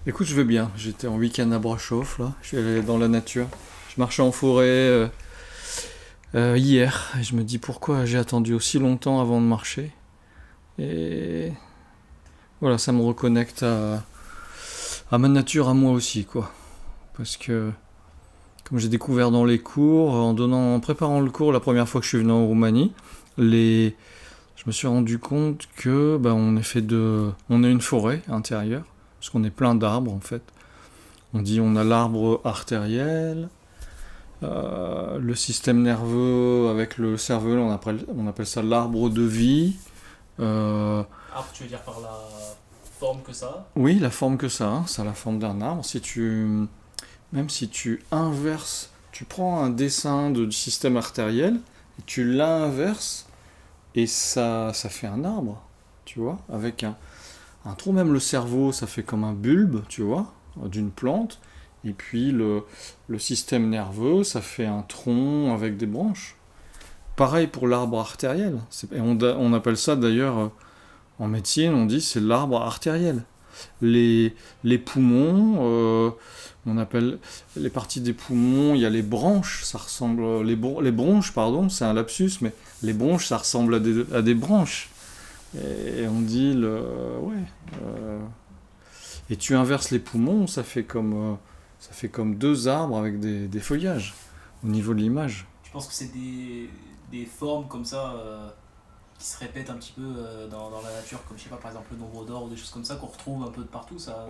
Écoute, je vais bien. J'étais en week-end à Brasov, là. Je suis allé dans la nature. Je marchais en forêt hier. Et je me dis pourquoi j'ai attendu aussi longtemps avant de marcher. Et voilà, ça me reconnecte à ma nature, à moi aussi, quoi. Parce que, comme j'ai découvert dans les cours, en préparant le cours la première fois que je suis venu en Roumanie, je me suis rendu compte que on est une forêt intérieure, parce qu'on est plein d'arbres en fait. On a l'arbre artériel, le système nerveux avec le cerveau, on appelle ça l'arbre de vie. Euh, Arbre, tu veux dire par la forme que ça a? oui, la forme que ça a la forme d'un arbre. Même si tu inverses, tu prends un dessin du système artériel, et tu l'inverses, et ça fait un arbre, tu vois, avec un tronc. Même le cerveau, ça fait comme un bulbe, tu vois, d'une plante. Et puis le système nerveux, ça fait un tronc avec des branches. Pareil pour l'arbre artériel. On appelle ça d'ailleurs, en médecine, on dit c'est l'arbre artériel. Les poumons, on appelle les parties des poumons, il y a les branches, ça ressemble. Les bronches, pardon, c'est un lapsus, mais les bronches, ça ressemble à des branches. Et on dit ouais. euh, et tu inverses les poumons, ça fait comme deux arbres avec des feuillages au niveau de l'image. Je pense que c'est des formes comme ça qui se répètent un petit peu dans la nature, comme je sais pas, par exemple le nombre d'or ou des choses comme ça qu'on retrouve un peu de partout, ça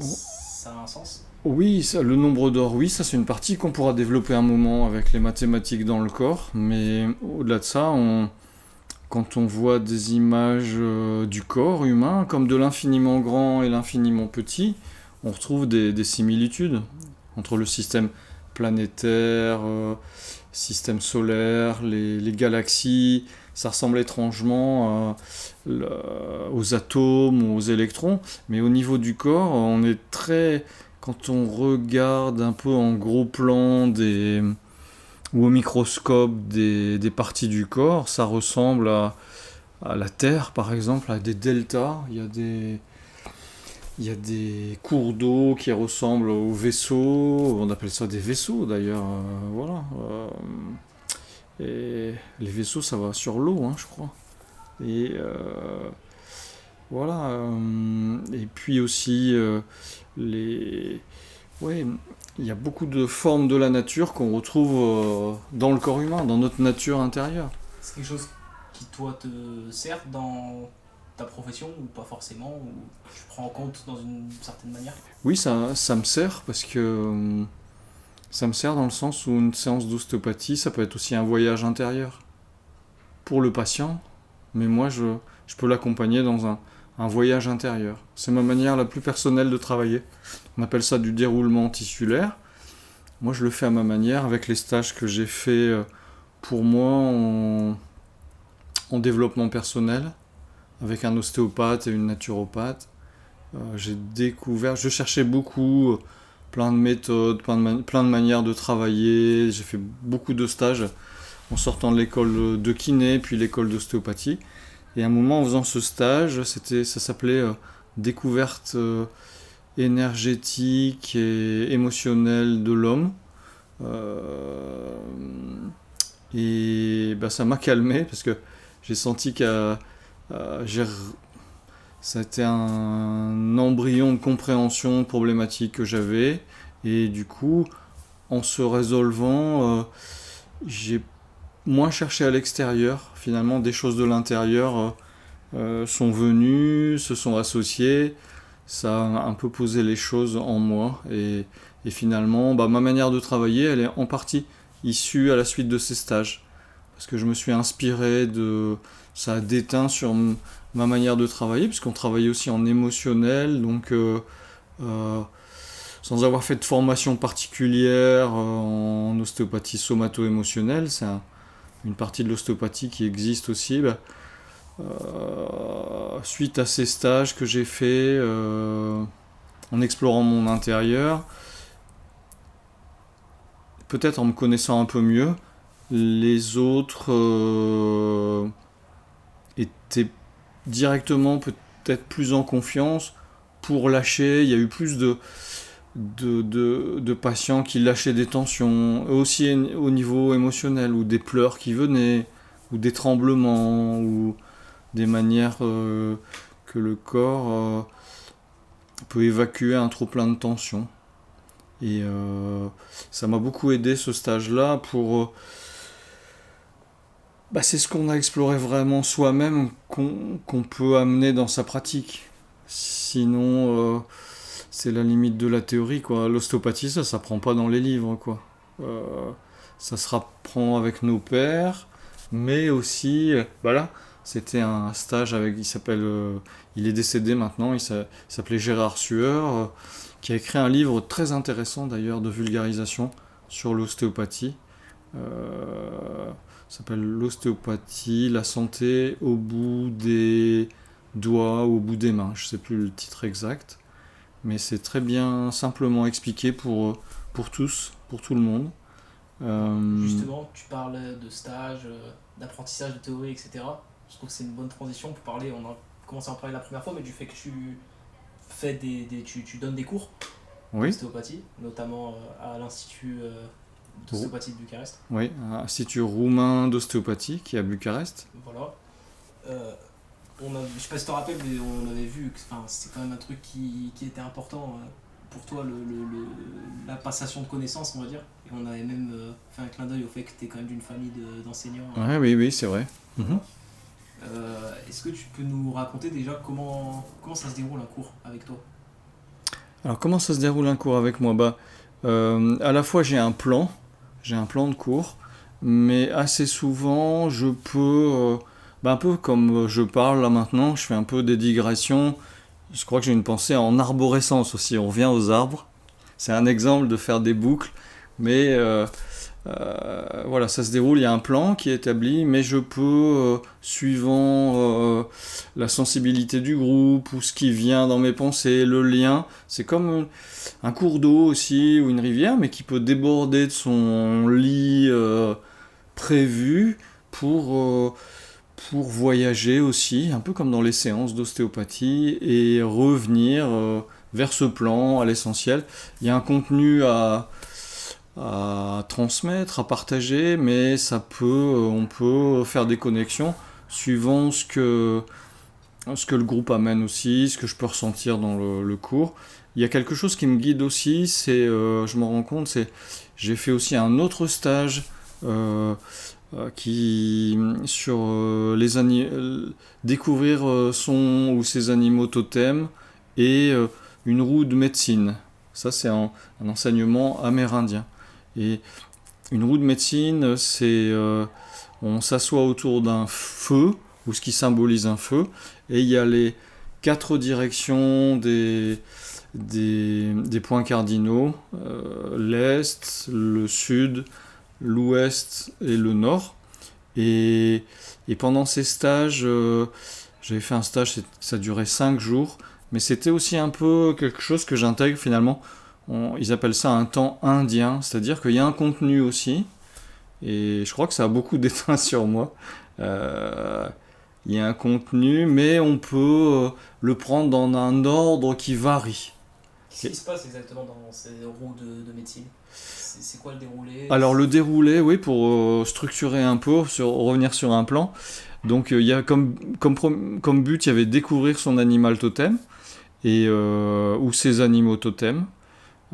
a un sens. Oui, le nombre d'or, oui, ça c'est une partie qu'on pourra développer un moment avec les mathématiques dans le corps, mais au-delà de ça, quand on voit des images du corps humain, comme de l'infiniment grand et l'infiniment petit, on retrouve des similitudes entre le système planétaire, système solaire, les galaxies. Ça ressemble étrangement aux atomes, aux électrons, mais au niveau du corps, on est très... Quand on regarde un peu en gros plan ou au microscope des parties du corps, ça ressemble à la Terre, par exemple, à des deltas. Il y a des cours d'eau qui ressemblent aux vaisseaux. On appelle ça des vaisseaux, d'ailleurs. Voilà. Et les vaisseaux, ça va sur l'eau, hein, je crois. Et voilà. Et puis aussi, les... Ouais, il y a beaucoup de formes de la nature qu'on retrouve dans le corps humain, dans notre nature intérieure. C'est quelque chose qui toi te sert dans ta profession ou pas forcément, ou tu prends en compte dans une certaine manière? Oui, ça me sert parce que ça me sert dans le sens où une séance d'ostéopathie, ça peut être aussi un voyage intérieur pour le patient, mais moi je peux l'accompagner dans un voyage intérieur. C'est ma manière la plus personnelle de travailler. On appelle ça du déroulement tissulaire. Moi je le fais à ma manière avec les stages que j'ai fait pour moi en développement personnel, avec un ostéopathe et une naturopathe. Je cherchais beaucoup, plein de méthodes, plein de manières de travailler. J'ai fait beaucoup de stages en sortant de l'école de kiné, puis l'école d'ostéopathie. Et à un moment, en faisant ce stage, ça s'appelait découverte énergétique et émotionnelle de l'homme. Euh, et ben, ça m'a calmé parce que j'ai senti que c'était un embryon de compréhension problématique que j'avais. Et du coup, en se résolvant, j'ai moins cherché à l'extérieur. Finalement, des choses de l'intérieur sont venues, se sont associées. Ça a un peu posé les choses en moi. Et finalement, ma manière de travailler, elle est en partie issue à la suite de ces stages. Parce que je me suis inspiré de... Ça a déteint sur ma manière de travailler, puisqu'on travaillait aussi en émotionnel, donc euh, sans avoir fait de formation particulière en ostéopathie somato-émotionnelle, une partie de l'ostéopathie qui existe aussi. Suite à ces stages que j'ai fait en explorant mon intérieur, peut-être en me connaissant un peu mieux, les autres étaient directement peut-être plus en confiance pour lâcher. Il y a eu plus de... de patients qui lâchaient des tensions, aussi au niveau émotionnel, ou des pleurs qui venaient, ou des tremblements, ou des manières que le corps peut évacuer un trop-plein de tensions. Et ça m'a beaucoup aidé ce stage-là pour... c'est ce qu'on a exploré vraiment soi-même qu'on peut amener dans sa pratique. Sinon, c'est la limite de la théorie, quoi. L'ostéopathie, ça s'apprend pas dans les livres, quoi. Ça se apprend avec nos pairs, mais aussi, là, c'était un stage avec, il est décédé maintenant, il s'appelait Gérard Sueur, qui a écrit un livre très intéressant d'ailleurs de vulgarisation sur l'ostéopathie. Ça s'appelle L'ostéopathie, la santé au bout des doigts ou au bout des mains. Je ne sais plus le titre exact, mais c'est très bien simplement expliqué pour tous, pour tout le monde. Justement, tu parles de stage, d'apprentissage de théorie, etc. Je trouve que c'est une bonne transition pour parler, on a commencé à en parler la première fois, mais du fait que tu donnes des cours d'ostéopathie, notamment à l'Institut d'ostéopathie de Bucarest. Oui, un institut roumain d'ostéopathie qui est à Bucarest. Voilà. Je sais pas si tu te rappelles, mais on avait vu que c'est quand même un truc qui était important pour toi, la passation de connaissances, on va dire. Et on avait même fait un clin d'œil au fait que tu es quand même d'une famille d'enseignants. Oui, c'est vrai. Voilà. Est-ce que tu peux nous raconter déjà comment ça se déroule un cours avec toi? Alors, comment ça se déroule un cours avec moi? À la fois, j'ai un plan de cours, mais assez souvent, je peux, un peu comme je parle là maintenant, je fais un peu des digressions. Je crois que j'ai une pensée en arborescence aussi, on revient aux arbres. C'est un exemple de faire des boucles, mais voilà, ça se déroule, il y a un plan qui est établi, mais je peux, suivant la sensibilité du groupe, ou ce qui vient dans mes pensées, le lien, c'est comme un cours d'eau aussi, ou une rivière, mais qui peut déborder de son lit prévu pour voyager aussi, un peu comme dans les séances d'ostéopathie, et revenir vers ce plan, à l'essentiel. Il y a un contenu à transmettre, à partager, mais on peut faire des connexions suivant ce que le groupe amène aussi, ce que je peux ressentir dans le cours. Il y a quelque chose qui me guide aussi, je me rends compte, j'ai fait aussi un autre stage sur découvrir son ou ses animaux totems et une roue de médecine. Ça, c'est un enseignement amérindien. Et une roue de médecine, on s'assoit autour d'un feu, ou ce qui symbolise un feu, et il y a les 4 directions des points cardinaux, l'est, le sud, l'ouest et le nord. Et pendant ces stages, j'avais fait un stage, ça durait 5 jours, mais c'était aussi un peu quelque chose que j'intègre finalement. Ils appellent ça un temps indien, c'est-à-dire qu'il y a un contenu aussi, et je crois que ça a beaucoup d'éteint sur moi. Il y a un contenu, mais on peut le prendre dans un ordre qui varie. Qu'est-ce qui se passe exactement dans ces roues de médecine? C'est quoi le déroulé? Alors le déroulé, oui, pour structurer un peu, revenir sur un plan. Donc il y a comme but, il y avait découvrir son animal totem, ou ses animaux totems.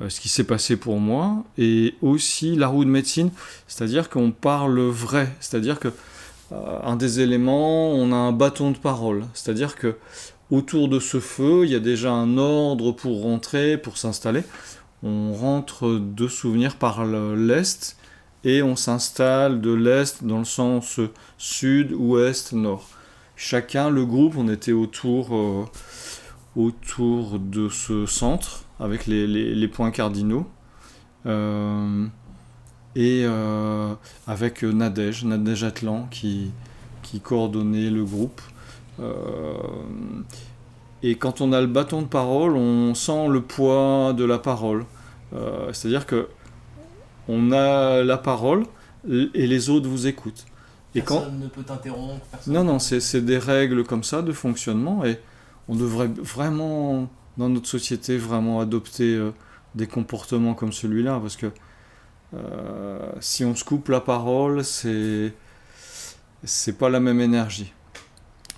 Ce qui s'est passé pour moi, et aussi la roue de médecine, c'est-à-dire qu'on parle vrai, c'est-à-dire que un des éléments, on a un bâton de parole, c'est-à-dire que autour de ce feu, il y a déjà un ordre pour rentrer, pour s'installer. On rentre de souvenirs par l'est, et on s'installe de l'est dans le sens sud, ouest, nord. Chacun, le groupe, on était autour de ce centre, avec les points cardinaux, et avec Nadège Atlan qui coordonnait le groupe. Et quand on a le bâton de parole, on sent le poids de la parole. C'est-à-dire que on a la parole et les autres vous écoutent. Personne ne peut t'interrompre. Non, c'est des règles comme ça de fonctionnement, et on devrait vraiment, dans notre société, vraiment adopter des comportements comme celui-là, parce que si on se coupe la parole, c'est pas la même énergie.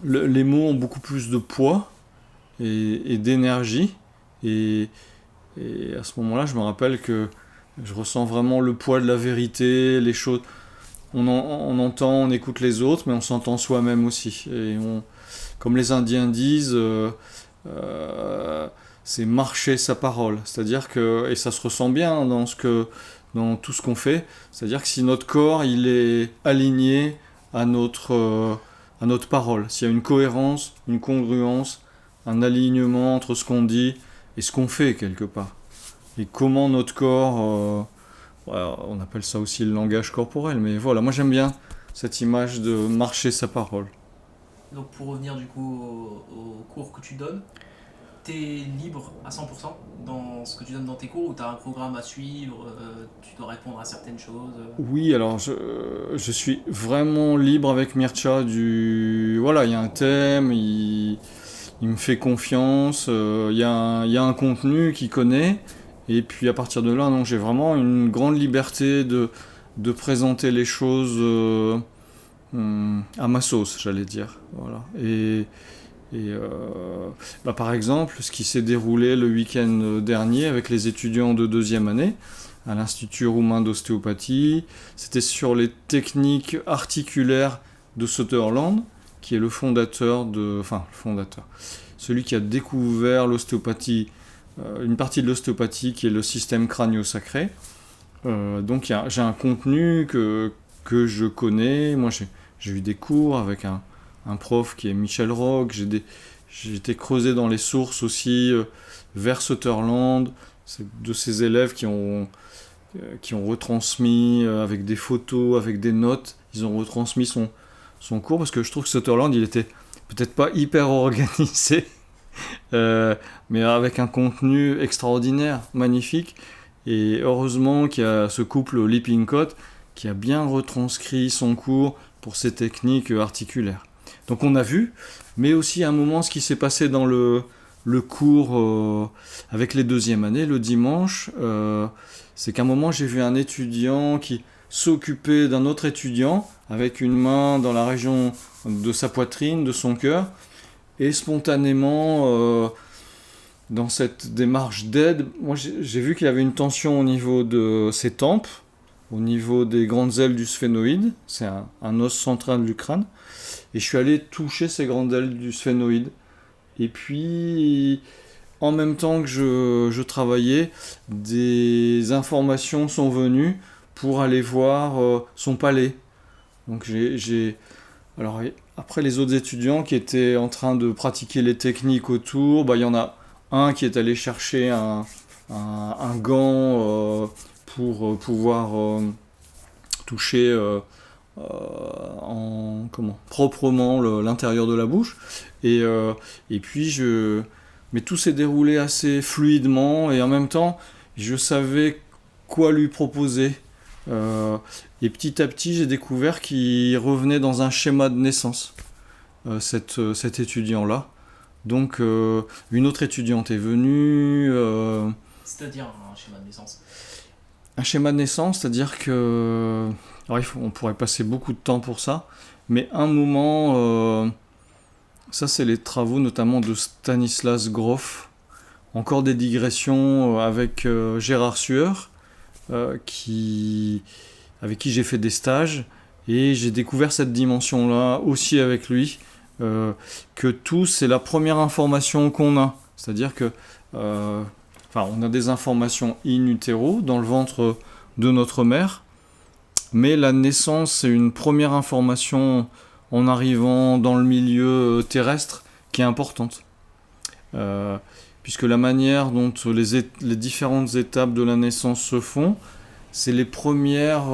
Les mots ont beaucoup plus de poids et d'énergie, et à ce moment-là, je me rappelle que je ressens vraiment le poids de la vérité, les choses. On entend, on écoute les autres, mais on s'entend soi-même aussi. Comme les Indiens disent, c'est marcher sa parole. C'est-à-dire que, et ça se ressent bien dans tout ce qu'on fait, c'est-à-dire que si notre corps il est aligné à notre parole, s'il y a une cohérence, une congruence, un alignement entre ce qu'on dit et ce qu'on fait quelque part. Et comment notre corps, on appelle ça aussi le langage corporel, mais voilà, moi j'aime bien cette image de marcher sa parole. Donc pour revenir du coup au cours que tu donnes, tu es libre à 100% dans ce que tu donnes dans tes cours, ou tu as un programme à suivre, tu dois répondre à certaines choses? Oui, alors je suis vraiment libre avec Mircea voilà, il y a un thème, il me fait confiance, il y a un contenu qu'il connaît, et puis à partir de là, non, j'ai vraiment une grande liberté de présenter les choses à ma sauce, j'allais dire. Voilà. Par exemple, ce qui s'est déroulé le week-end dernier avec les étudiants de deuxième année à l'Institut roumain d'ostéopathie, c'était sur les techniques articulaires de Sutherland, qui est le fondateur, celui qui a découvert l'ostéopathie, une partie de l'ostéopathie qui est le système crânio-sacré. Donc j'ai un contenu que je connais. Moi j'ai eu des cours avec un prof qui est Michel Roch. J'ai été creusé dans les sources aussi vers Sutherland. C'est de ces élèves qui ont retransmis avec des photos, avec des notes. Ils ont retransmis son cours, parce que je trouve que Sutherland, il était peut-être pas hyper organisé, mais avec un contenu extraordinaire, magnifique. Et heureusement qu'il y a ce couple Lippincott qui a bien retranscrit son cours pour ces techniques articulaires. Donc on a vu, mais aussi à un moment ce qui s'est passé dans le cours avec les deuxièmes années, le dimanche, c'est qu'à un moment j'ai vu un étudiant qui s'occupait d'un autre étudiant avec une main dans la région de sa poitrine, de son cœur, et spontanément, dans cette démarche d'aide, moi j'ai vu qu'il y avait une tension au niveau de ses tempes, au niveau des grandes ailes du sphénoïde, c'est un os central du crâne, et je suis allé toucher ces grandes ailes du sphénoïde. Et puis, en même temps que je travaillais, des informations sont venues pour aller voir son palais. Donc alors après les autres étudiants qui étaient en train de pratiquer les techniques autour, il y en a un qui est allé chercher un gant pour pouvoir toucher proprement l'intérieur de la bouche. Et puis mais tout s'est déroulé assez fluidement, et en même temps je savais quoi lui proposer. Et petit à petit j'ai découvert qu'il revenait dans un schéma de naissance, cet étudiant-là. Donc une autre étudiante est venue. C'est-à-dire un schéma de naissance? Un schéma de naissance, c'est-à-dire que... Alors on pourrait passer beaucoup de temps pour ça, mais un moment... ça, c'est les travaux notamment de Stanislas Grof. Encore des digressions avec Gérard Sueur, avec qui j'ai fait des stages. Et j'ai découvert cette dimension-là aussi avec lui, que tout, c'est la première information qu'on a. C'est-à-dire que... on a des informations in utero, dans le ventre de notre mère, mais la naissance, c'est une première information en arrivant dans le milieu terrestre qui est importante. Puisque la manière dont les différentes étapes de la naissance se font, c'est les premières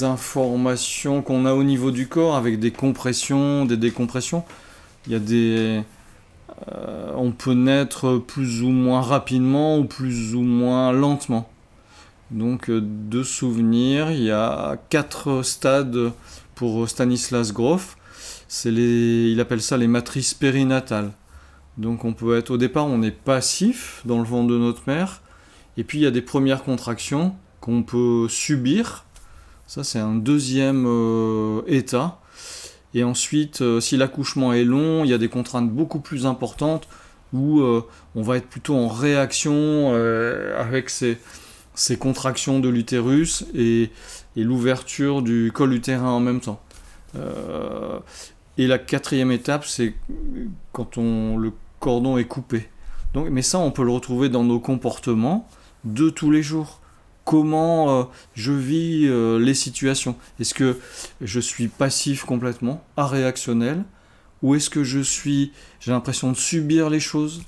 informations qu'on a au niveau du corps, avec des compressions, des décompressions. Il y a on peut naître plus ou moins rapidement ou plus ou moins lentement. Donc de souvenirs, il y a 4 stades pour Stanislas Grof. Il appelle ça les matrices périnatales. Donc on peut être, au départ, on est passif dans le ventre de notre mère, et puis il y a des premières contractions qu'on peut subir. Ça, c'est un deuxième état. Et ensuite, si l'accouchement est long, il y a des contraintes beaucoup plus importantes où on va être plutôt en réaction avec ces contractions de l'utérus et l'ouverture du col utérin en même temps. Et la quatrième étape, c'est quand le cordon est coupé. Donc, mais ça, on peut le retrouver dans nos comportements de tous les jours. Comment je vis les situations. Est-ce que je suis passif complètement, réactionnel, ou est-ce que j'ai l'impression de subir les choses.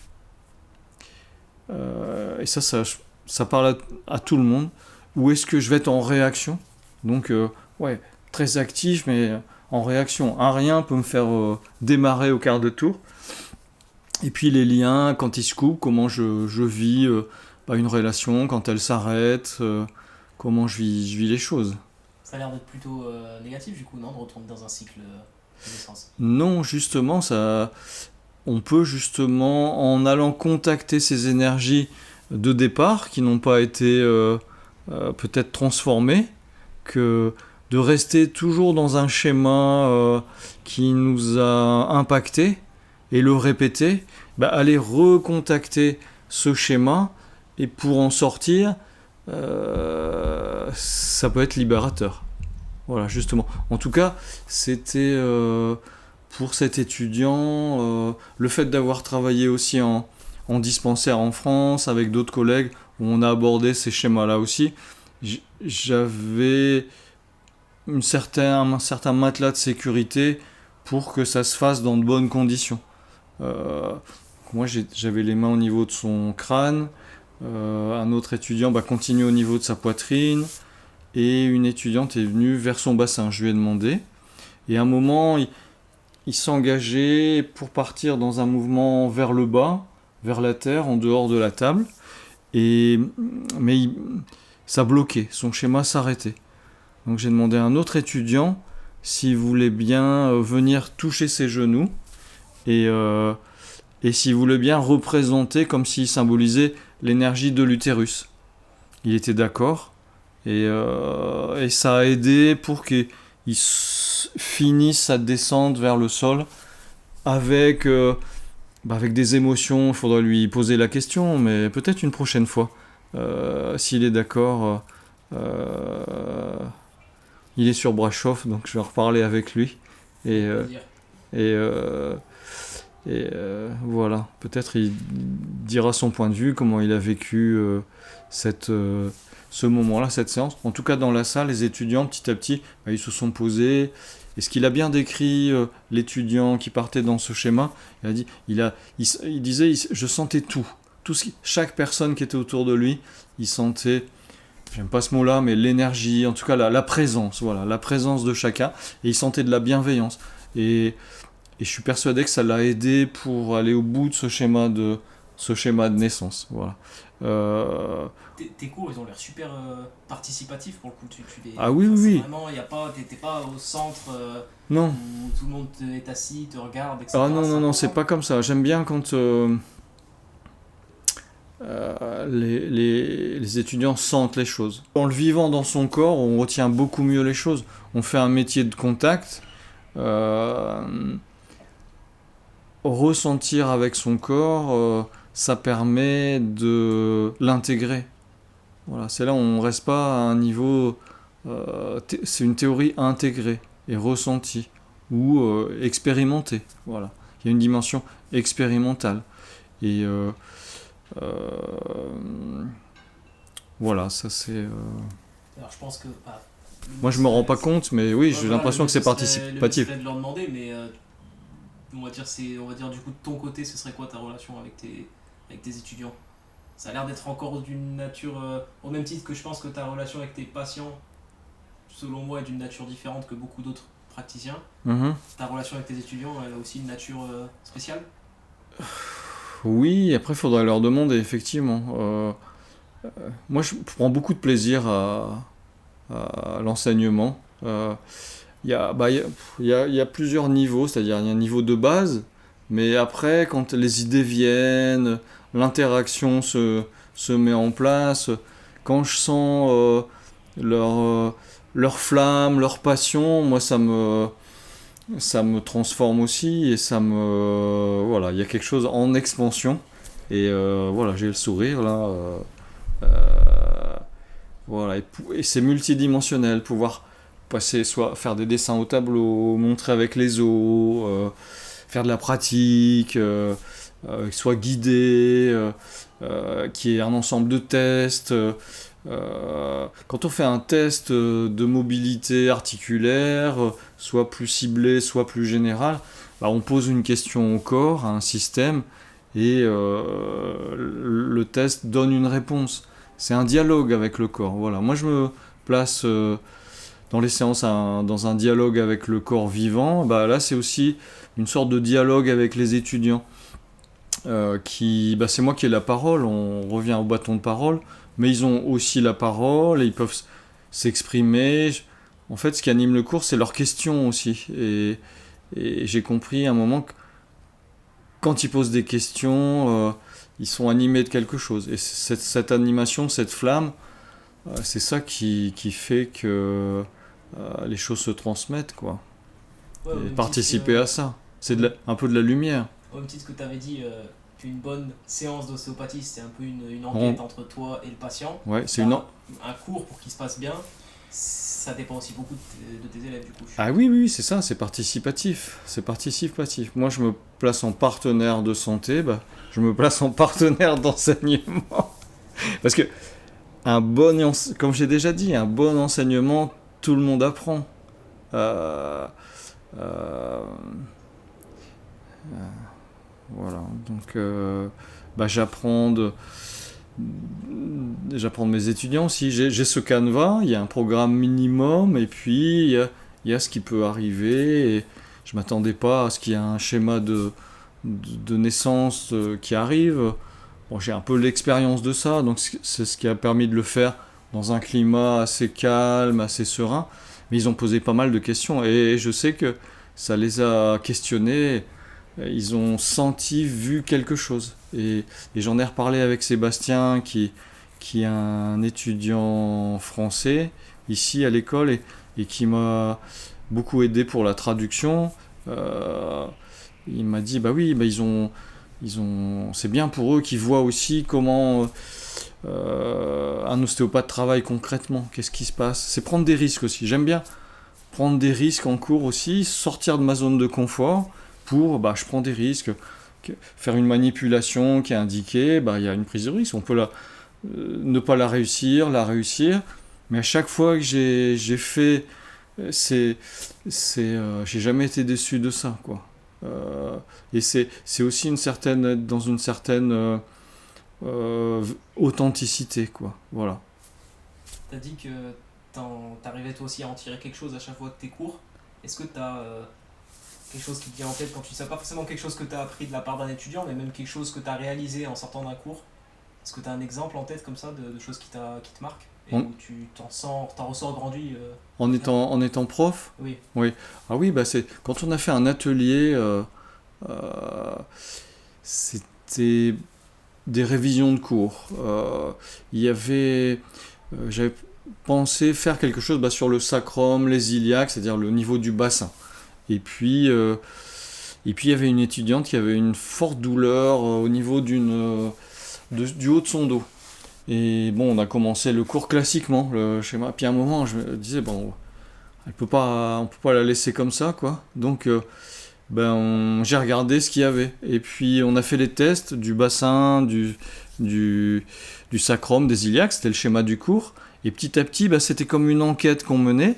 Et ça parle à tout le monde. Ou est-ce que je vais être en réaction. Donc, ouais, très actif, mais en réaction. Un rien peut me faire démarrer au quart de tour. Et puis les liens, quand ils se coupent, comment je vis une relation, quand elle s'arrête, comment je vis les choses. Ça a l'air d'être plutôt négatif du coup, non, de retourner dans un cycle de naissance. Non, justement, on peut justement, en allant contacter ces énergies de départ qui n'ont pas été peut-être transformées, que de rester toujours dans un schéma qui nous a impacté et le répéter, aller recontacter ce schéma et pour en sortir, ça peut être libérateur. Voilà, justement. En tout cas, c'était pour cet étudiant, le fait d'avoir travaillé aussi en dispensaire en France avec d'autres collègues où on a abordé ces schémas-là aussi, j'avais un certain matelas de sécurité pour que ça se fasse dans de bonnes conditions. Moi, j'avais les mains au niveau de son crâne, un autre étudiant continue au niveau de sa poitrine, et une étudiante est venue vers son bassin. Je lui ai demandé, et à un moment, il s'engageait pour partir dans un mouvement vers le bas, vers la terre, en dehors de la table, mais ça bloquait, son schéma s'arrêtait. Donc j'ai demandé à un autre étudiant s'il voulait bien venir toucher ses genoux, et s'il voulait bien représenter comme s'il symbolisait l'énergie de l'utérus. Il était d'accord, et ça a aidé pour qu'il finisse sa descente vers le sol avec des émotions. Il faudrait lui poser la question, mais peut-être une prochaine fois. S'il est d'accord, il est sur Brasov, donc je vais reparler avec lui. Et voilà, peut-être il dira son point de vue, comment il a vécu ce moment-là, cette séance. En tout cas, dans la salle, les étudiants, petit à petit, ils se sont posés. Et ce qu'il a bien décrit, l'étudiant qui partait dans ce schéma, il disait, je sentais tout. Chaque personne qui était autour de lui, il sentait, j'aime pas ce mot-là, mais l'énergie, en tout cas la présence, voilà, la présence de chacun. Et il sentait de la bienveillance. Et je suis persuadé que ça l'a aidé pour aller au bout de ce schéma de naissance. Voilà. Tes cours, ils ont l'air super participatifs pour le coup. Ah oui, oui. Vraiment, t'es pas au centre non. où tout le monde est assis, te regarde, etc. Ah non, c'est pas comme ça. J'aime bien quand les étudiants sentent les choses. En le vivant dans son corps, on retient beaucoup mieux les choses. On fait un métier de contact. Ressentir avec son corps, ça permet de l'intégrer. Voilà, c'est là où on ne reste pas à un niveau... c'est une théorie intégrée et ressentie ou expérimentée. Voilà. Il y a une dimension expérimentale. Et voilà, ça c'est... Alors je pense que... moi je me rends pas compte, mais oui, j'ai l'impression que c'est participatif. Le but serait de leur demander, mais on va dire du coup de ton côté, ce serait quoi ta relation avec tes étudiants? Ça a l'air d'être encore d'une nature, au même titre que je pense que ta relation avec tes patients, selon moi, est d'une nature différente que beaucoup d'autres praticiens. Mm-hmm. Ta relation avec tes étudiants, elle a aussi une nature spéciale? Oui, après il faudrait leur demander, effectivement. Moi je prends beaucoup de plaisir à l'enseignement. Il y a plusieurs niveaux, c'est-à-dire il y a un niveau de base, Mais après, quand les idées viennent, l'interaction se met en place, quand je sens leur flamme, leur passion, moi ça me transforme aussi et voilà, il y a quelque chose en expansion. Et voilà, j'ai le sourire là. Euh, voilà, et c'est multidimensionnel, pouvoir passer, soit faire des dessins au tableau, montrer avec les os, faire de la pratique, soit guidé, qui est un ensemble de tests. Quand on fait un test de mobilité articulaire, soit plus ciblé, soit plus général, bah, on pose une question au corps, à un système, et le test donne une réponse. C'est un dialogue avec le corps. Voilà. Moi, je me place dans les séances dans un dialogue avec le corps vivant. Bah, là, c'est aussi une sorte de dialogue avec les étudiants. C'est moi qui ai la parole, on revient au bâton de parole, mais ils ont aussi la parole et ils peuvent s'exprimer. En fait, ce qui anime le cours, c'est leurs questions aussi. Et j'ai compris à un moment que quand ils posent des questions, ils sont animés de quelque chose. Et cette animation, cette flamme, c'est ça qui fait que les choses se transmettent, quoi. Ouais, Et participer à ça. C'est un peu de la lumière. Au même titre que tu avais dit qu'une bonne séance d'ostéopathie, c'est un peu une enquête entre toi et le patient. Ouais, c'est un cours pour qu'il se passe bien, ça dépend aussi beaucoup de tes élèves du coup. Ah oui, c'est ça, c'est participatif. C'est participatif. Moi, je me place en partenaire de santé, je me place en partenaire d'enseignement. Parce que, comme j'ai déjà dit, un bon enseignement, tout le monde apprend. Voilà, donc j'apprends de mes étudiants aussi. J'ai ce canevas, il y a un programme minimum, et puis il y a ce qui peut arriver. Et je m'attendais pas à ce qu'il y ait un schéma de naissance qui arrive. Bon, j'ai un peu l'expérience de ça, donc c'est ce qui a permis de le faire dans un climat assez calme, assez serein. Mais ils ont posé pas mal de questions, et je sais que ça les a questionnés. Ils ont senti, vu quelque chose. Et j'en ai reparlé avec Sébastien, qui est un étudiant français ici à l'école et qui m'a beaucoup aidé pour la traduction. Il m'a dit, c'est bien pour eux qu'ils voient aussi comment un ostéopathe travaille concrètement. Qu'est-ce qui se passe? C'est prendre des risques aussi. J'aime bien prendre des risques en cours aussi, sortir de ma zone de confort. Je prends des risques, faire une manipulation qui est indiquée, il y a une prise de risque, on peut ne pas la réussir, mais à chaque fois que j'ai fait, j'ai jamais été déçu de ça, quoi. Et c'est aussi dans une certaine authenticité, quoi. Voilà. T'as dit que t'arrivais toi aussi à en tirer quelque chose à chaque fois de tes cours. Est-ce que t'as quelque chose qui te vient en tête quand tu sais pas forcément quelque chose que tu as appris de la part d'un étudiant, mais même quelque chose que tu as réalisé en sortant d'un cours? Est-ce que tu as un exemple en tête comme ça de choses qui te marquent et où tu t'en ressors grandi en étant prof? Oui. Ah oui, c'est quand on a fait un atelier, c'était des révisions de cours. J'avais pensé faire quelque chose sur le sacrum, les iliaques, c'est-à-dire le niveau du bassin. Et puis il y avait une étudiante qui avait une forte douleur au niveau du haut de son dos. Et bon, on a commencé le cours classiquement, le schéma. Puis à un moment, je me disais, on peut pas la laisser comme ça, quoi. Donc, j'ai regardé ce qu'il y avait. Et puis, on a fait les tests du bassin, du sacrum, des iliaques. C'était le schéma du cours. Et petit à petit, c'était comme une enquête qu'on menait,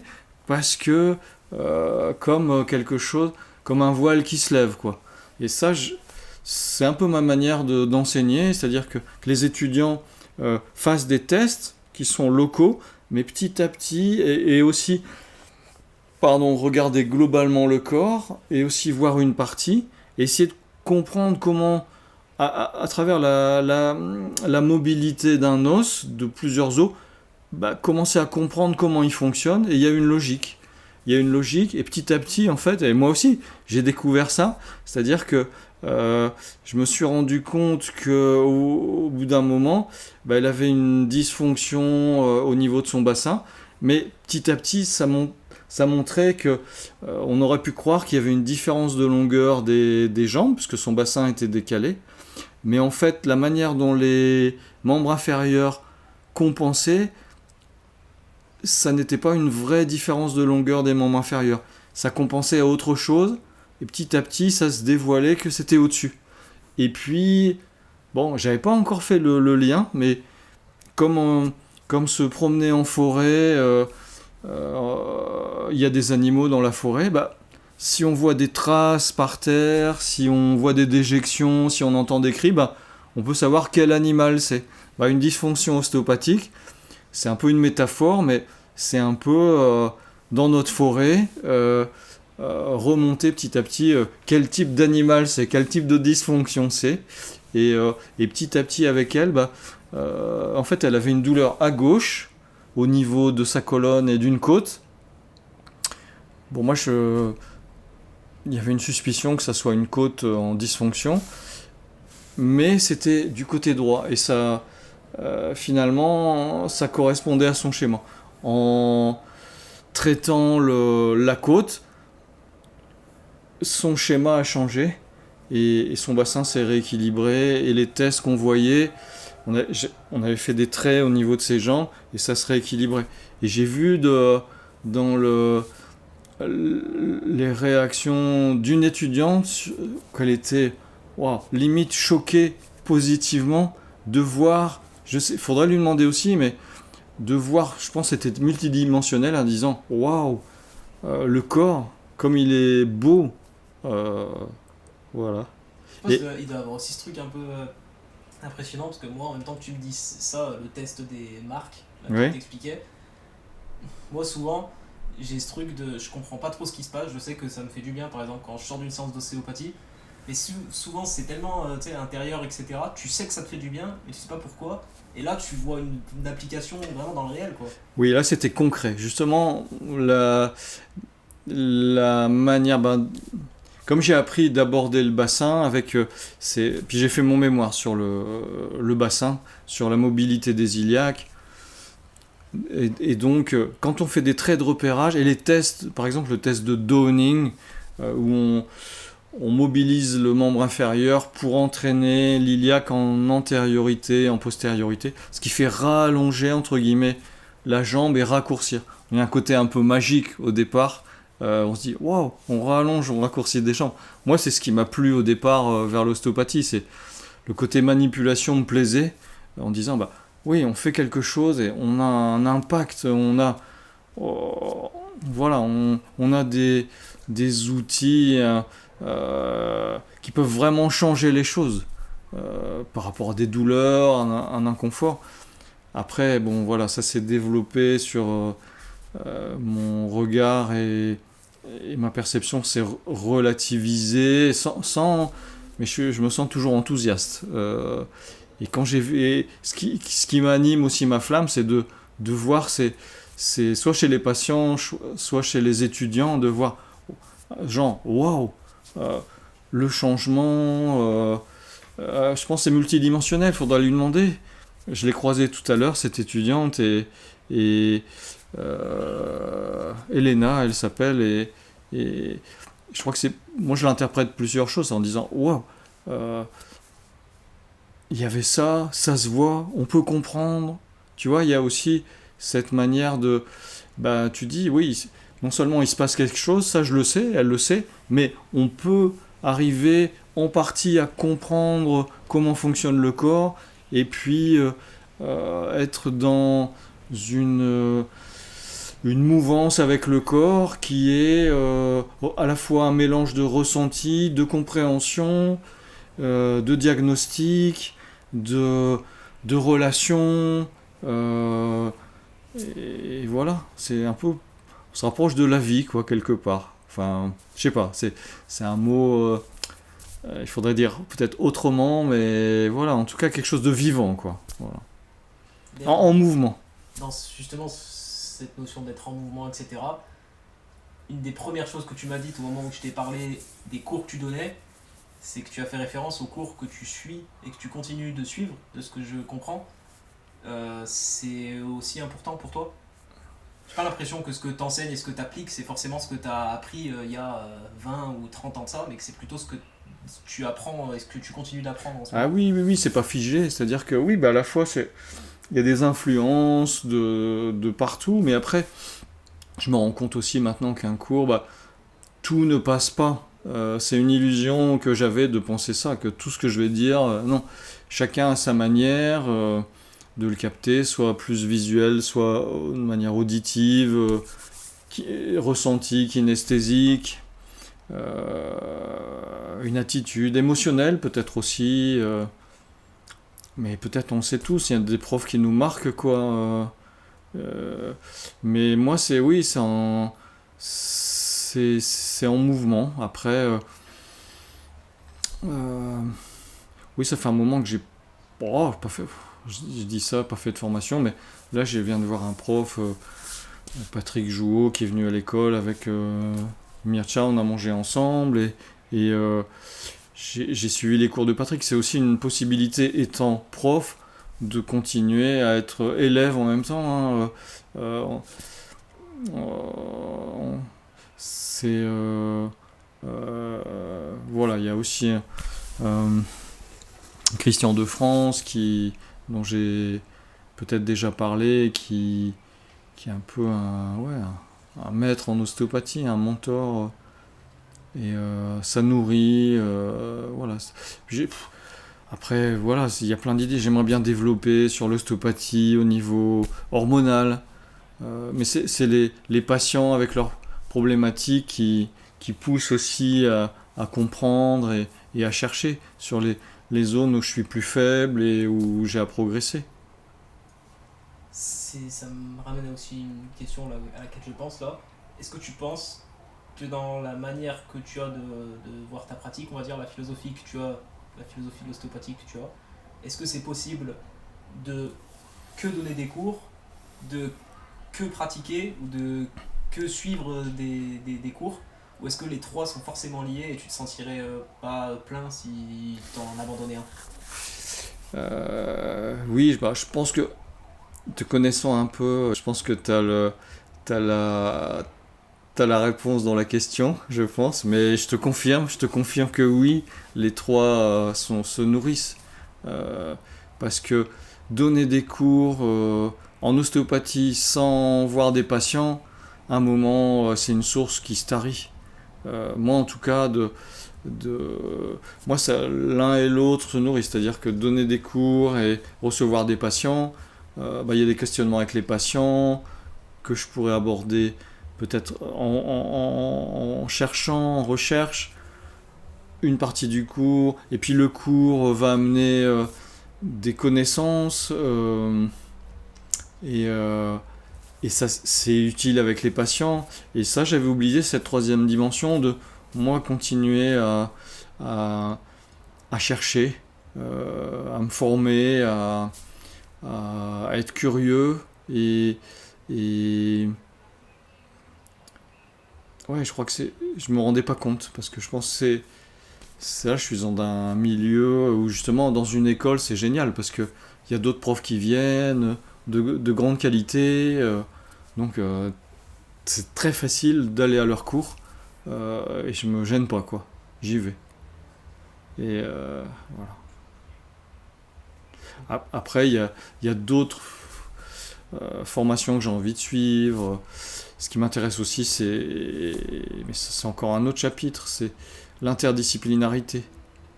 parce que comme quelque chose, comme un voile qui se lève, quoi. Et ça, c'est un peu ma manière d'enseigner, c'est-à-dire que les étudiants fassent des tests qui sont locaux, mais petit à petit, et aussi, regarder globalement le corps, et aussi voir une partie, et essayer de comprendre comment, à travers la mobilité d'un os, de plusieurs os, commencer à comprendre comment il fonctionne, et il y a une logique. Et petit à petit, en fait, et moi aussi, j'ai découvert ça, c'est-à-dire que je me suis rendu compte qu'au bout d'un moment, bah, elle avait une dysfonction au niveau de son bassin, mais petit à petit, ça montrait que on aurait pu croire qu'il y avait une différence de longueur des jambes, puisque son bassin était décalé. Mais en fait, la manière dont les membres inférieurs compensaient, ça n'était pas une vraie différence de longueur des membres inférieurs. Ça compensait à autre chose, et petit à petit, ça se dévoilait que c'était au-dessus. Et puis, bon, j'avais pas encore fait le lien, mais comme se promener en forêt, il y a des animaux dans la forêt, bah, si on voit des traces par terre, si on voit des déjections, si on entend des cris, bah, on peut savoir quel animal c'est. Bah, une dysfonction ostéopathique, c'est un peu une métaphore, mais c'est un peu dans notre forêt, remonter petit à petit quel type d'animal c'est, quel type de dysfonction c'est. Et petit à petit avec elle, bah, en fait elle avait une douleur à gauche, au niveau de sa colonne et d'une côte. Bon, il y avait une suspicion que ça soit une côte en dysfonction, mais c'était du côté droit. Et ça, finalement, ça correspondait à son schéma. En traitant la côte, son schéma a changé et son bassin s'est rééquilibré. Et les tests qu'on voyait, on avait fait des traits au niveau de ses jambes et ça se rééquilibrait. Et j'ai vu dans les réactions d'une étudiante qu'elle était limite choquée positivement de voir, je sais, faudrait lui demander aussi, mais de voir, je pense que c'était multidimensionnel en disant waouh, le corps, comme il est beau, euh, voilà. Je pense Et qu'il doit y avoir aussi ce truc un peu impressionnant, parce que moi, en même temps que tu me dis ça, le test des marques, là, que ouais, je t'expliquais, moi souvent, j'ai ce truc de je comprends pas trop ce qui se passe, je sais que ça me fait du bien, par exemple, quand je sors d'une séance d'ostéopathie, mais souvent c'est tellement tu sais, intérieur, etc. Tu sais que ça te fait du bien, mais tu sais pas pourquoi. Et là, tu vois une application vraiment dans le réel, quoi. oui, là c'était concret. Justement, la manière, ben, comme j'ai appris d'aborder le bassin avec puis j'ai fait mon mémoire sur le bassin, sur la mobilité des iliaques. Et donc, quand on fait des traits de repérage et les tests, par exemple le test de Downing, où on mobilise le membre inférieur pour entraîner l'iliaque en antériorité, en postériorité, ce qui fait rallonger entre guillemets la jambe et raccourcir. Il y a un côté un peu magique au départ. On se dit waouh, on rallonge, on raccourcit des jambes. Moi, c'est ce qui m'a plu au départ vers l'ostéopathie, c'est le côté manipulation me plaisait en disant bah oui, on fait quelque chose et on a un impact, voilà, on a des outils qui peuvent vraiment changer les choses par rapport à des douleurs, un inconfort. Après, bon, voilà, ça s'est développé sur mon regard et ma perception s'est relativisée mais je me sens toujours enthousiaste. Et quand j'ai vu, et ce qui m'anime aussi ma flamme, c'est de voir soit chez les patients, soit chez les étudiants, de voir genre waouh, euh, le changement. Je pense que c'est multidimensionnel. Il faudra lui demander. Je l'ai croisée tout à l'heure, cette étudiante et Elena, elle s'appelle et je crois que c'est, moi je l'interprète plusieurs choses en disant waouh. Il y avait ça, ça se voit, on peut comprendre. Tu vois, il y a aussi cette manière de... Bah, tu dis, oui, non seulement il se passe quelque chose, ça je le sais, elle le sait, mais on peut arriver en partie à comprendre comment fonctionne le corps et puis être dans une mouvance avec le corps qui est à la fois un mélange de ressenti, de compréhension, de diagnostic, de, de relations. Et voilà, c'est un peu. On se rapproche de la vie, quoi, quelque part. Enfin, je sais pas, c'est un mot. Il faudrait dire peut-être autrement, mais voilà, en tout cas quelque chose de vivant, quoi. Voilà. En mouvement. Dans justement cette notion d'être en mouvement, etc., une des premières choses que tu m'as dites au moment où je t'ai parlé des cours que tu donnais, c'est que tu as fait référence aux cours que tu suis et que tu continues de suivre, de ce que je comprends. C'est aussi important pour toi? J'ai pas l'impression que ce que tu enseignes et ce que tu appliques, c'est forcément ce que tu as appris il y a 20 ou 30 ans de ça, mais que c'est plutôt ce que tu apprends et ce que tu continues d'apprendre en ce Ah moment. oui, oui, oui, c'est pas figé. C'est-à-dire que oui, bah, à la fois, il y a des influences de partout, mais après, je me rends compte aussi maintenant qu'un cours, bah, tout ne passe pas. C'est une illusion que j'avais de penser ça, que tout ce que je vais dire, non. Chacun a sa manière de le capter, soit plus visuel, soit de manière auditive, ressentie, kinesthésique, une attitude émotionnelle peut-être aussi. Mais peut-être on sait tous, il y a des profs qui nous marquent quoi. Mais moi c'est oui, c'est en mouvement. Après, euh, oui, ça fait un moment que j'ai pas fait. Je dis ça, pas fait de formation, mais là je viens de voir un prof, Patrick Jouot, qui est venu à l'école avec Mircea, on a mangé ensemble et j'ai suivi les cours de Patrick. C'est aussi une possibilité, étant prof, de continuer à être élève en même temps. Hein. C'est voilà, il y a aussi Christian de France dont j'ai peut-être déjà parlé, qui est un peu un maître en ostéopathie, un mentor. Et ça nourrit, voilà. Après, voilà, il y a plein d'idées. J'aimerais bien développer sur l'ostéopathie au niveau hormonal. Mais c'est les patients avec leurs problématiques qui poussent aussi à comprendre et à chercher sur les zones où je suis plus faible et où j'ai à progresser. Ça me ramène aussi une question là, à laquelle je pense là. Est-ce que tu penses que dans la manière que tu as de voir ta pratique, on va dire la philosophie que tu as, la philosophie de l'ostéopathie que tu as, est-ce que c'est possible de que donner des cours, de que pratiquer ou de que suivre des cours, ou est-ce que les trois sont forcément liés et tu te sentirais pas plein si t'en abandonnais un? Oui, bah, je pense que, te connaissant un peu, je pense que t'as la réponse dans la question, je pense, mais je te confirme que oui, les trois se nourrissent. Euh, Parce que donner des cours en ostéopathie sans voir des patients, à un moment, c'est une source qui se tarit. Moi, en tout cas, moi, l'un et l'autre se nourrissent. C'est-à-dire que donner des cours et recevoir des patients, bah, il y a des questionnements avec les patients que je pourrais aborder peut-être en cherchant, en recherche, une partie du cours, et puis le cours va amener des connaissances, et, euh, et ça c'est utile avec les patients. Et ça, j'avais oublié cette troisième dimension de moi continuer à, à chercher, à me former, à être curieux et ouais, je crois que je me rendais pas compte parce que je pense que c'est là, je suis dans un milieu où justement dans une école c'est génial parce que il y a d'autres profs qui viennent de grande qualité, donc c'est très facile d'aller à leur cours, et je me gêne pas quoi, j'y vais. Et voilà. Après il y a d'autres formations que j'ai envie de suivre. Ce qui m'intéresse aussi, mais c'est encore un autre chapitre, c'est l'interdisciplinarité.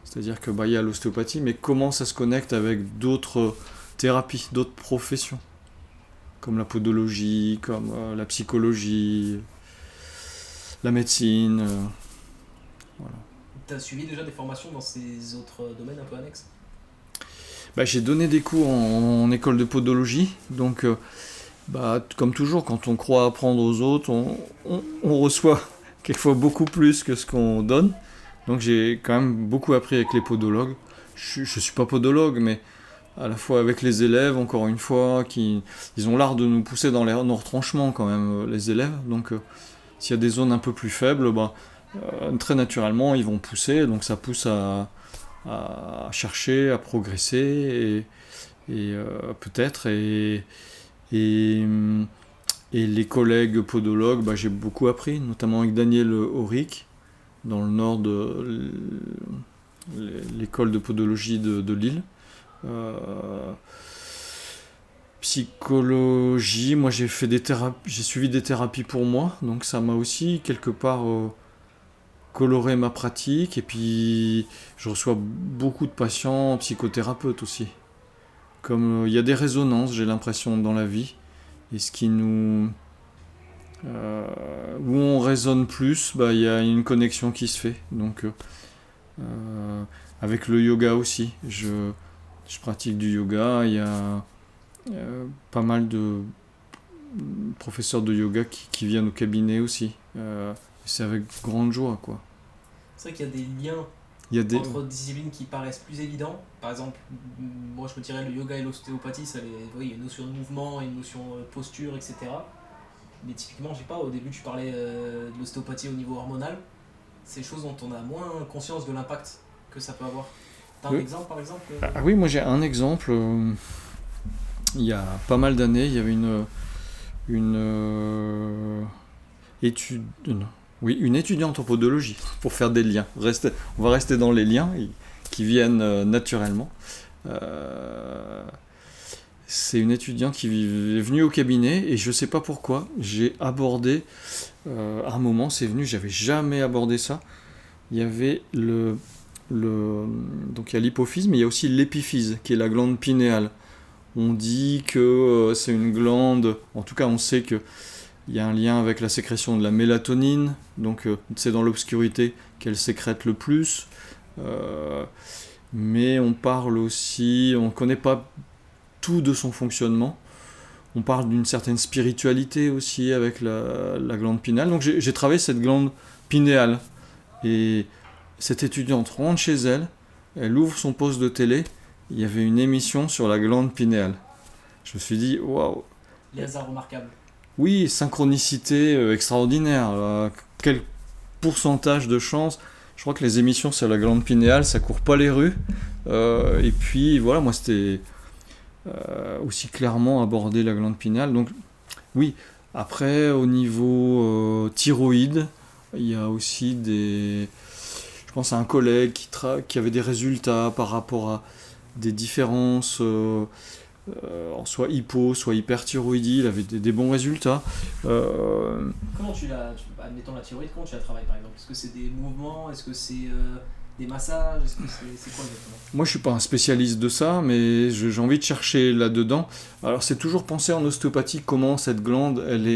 C'est-à-dire que bah, il y a l'ostéopathie, mais comment ça se connecte avec d'autres thérapies, d'autres professions, comme la podologie, comme la psychologie, la médecine. Voilà. Tu as suivi déjà des formations dans ces autres domaines un peu annexes? Bah, j'ai donné des cours en école de podologie, donc bah, comme toujours, quand on croit apprendre aux autres, on reçoit quelquefois beaucoup plus que ce qu'on donne. Donc j'ai quand même beaucoup appris avec les podologues. Je suis pas podologue, mais à la fois avec les élèves, encore une fois, ils ont l'art de nous pousser dans nos retranchements quand même, les élèves. Donc s'il y a des zones un peu plus faibles, bah, très naturellement, ils vont pousser, donc ça pousse à chercher, à progresser, peut-être, et, et les collègues podologues, j'ai beaucoup appris, notamment avec Daniel Auric, dans le nord de l'école de podologie de Lille. Psychologie, moi j'ai suivi des thérapies pour moi, donc ça m'a aussi quelque part coloré ma pratique, et puis je reçois beaucoup de patients psychothérapeutes aussi. Comme il y a des résonances, j'ai l'impression, dans la vie, et ce qui nous... où on résonne plus, il y a une connexion qui se fait. Donc avec le yoga aussi, je pratique du yoga, il y a pas mal de professeurs de yoga qui viennent au cabinet aussi. C'est avec grande joie, quoi. C'est vrai qu'il y a des liens entre disciplines qui paraissent plus évidents. Par exemple, moi je me dirais le yoga et l'ostéopathie, il y a une notion de mouvement, une notion de posture, etc. Mais typiquement, je sais pas, au début tu parlais de l'ostéopathie au niveau hormonal. C'est des choses dont on a moins conscience de l'impact que ça peut avoir. T'as un exemple par exemple Ah oui, moi j'ai un exemple. Il y a pas mal d'années, il y avait une étudiante en podologie, pour faire des liens. On va rester dans les liens qui viennent naturellement. C'est une étudiante qui est venue au cabinet, et je sais pas pourquoi, j'ai abordé, à un moment c'est venu, j'avais jamais abordé ça. Il y avait donc il y a l'hypophyse, mais il y a aussi l'épiphyse, qui est la glande pinéale. On dit que c'est une glande, en tout cas on sait qu'il y a un lien avec la sécrétion de la mélatonine, donc c'est dans l'obscurité qu'elle sécrète le plus. Mais on parle aussi, on ne connaît pas tout de son fonctionnement. On parle d'une certaine spiritualité aussi avec la glande pinéale. Donc j'ai travaillé cette glande pinéale. Et cette étudiante rentre chez elle, elle ouvre son poste de télé, il y avait une émission sur la glande pinéale. Je me suis dit, waouh! Les hasards remarquables. Oui, synchronicité extraordinaire. Quel pourcentage de chance! Je crois que les émissions sur la glande pinéale, ça court pas les rues. Et puis voilà, moi c'était aussi clairement aborder la glande pinéale. Donc oui, après au niveau thyroïde, il y a aussi je pense à un collègue qui avait des résultats par rapport à des différences, soit hypo, soit hyperthyroïdie, il avait des bons résultats. Comment admettons la thyroïde, comment tu la travailles par exemple? Est-ce que c'est des mouvements? Est-ce que c'est des massages? Est-ce que c'est quoi exactement? Moi je suis pas un spécialiste de ça, mais j'ai envie de chercher là-dedans. Alors c'est toujours penser en ostéopathie comment cette glande elle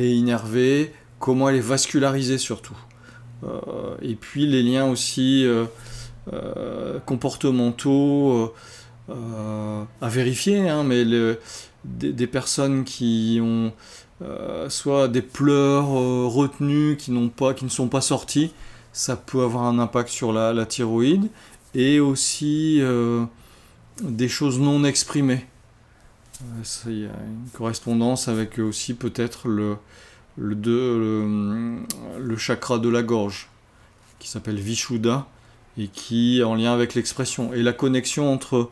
est innervée, comment elle est vascularisée surtout. Et puis les liens aussi comportementaux à vérifier, hein, mais des personnes qui ont soit des pleurs retenus qui ne sont pas sortis, ça peut avoir un impact sur la thyroïde, et aussi des choses non exprimées. Il y a une correspondance avec aussi peut-être le chakra de la gorge, qui s'appelle Vishuddha, et qui est en lien avec l'expression. Et la connexion entre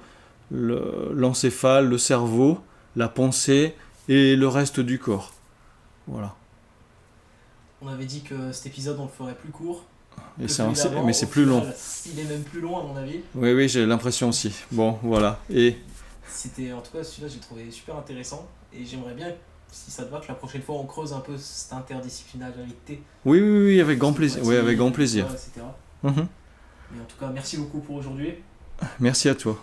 l'encéphale, le cerveau, la pensée et le reste du corps. Voilà. On avait dit que cet épisode on le ferait plus court. Mais c'est plus long. Il est même plus long à mon avis. Oui, j'ai l'impression aussi. Bon, voilà. C'était, en tout cas, celui-là j'ai trouvé super intéressant, et j'aimerais bien, si ça te va, que la prochaine fois on creuse un peu cette interdisciplinarité. Oui, avec grand plaisir. Oui, avec grand plaisir. Etc. Mm-hmm. Mais en tout cas, merci beaucoup pour aujourd'hui. Merci à toi.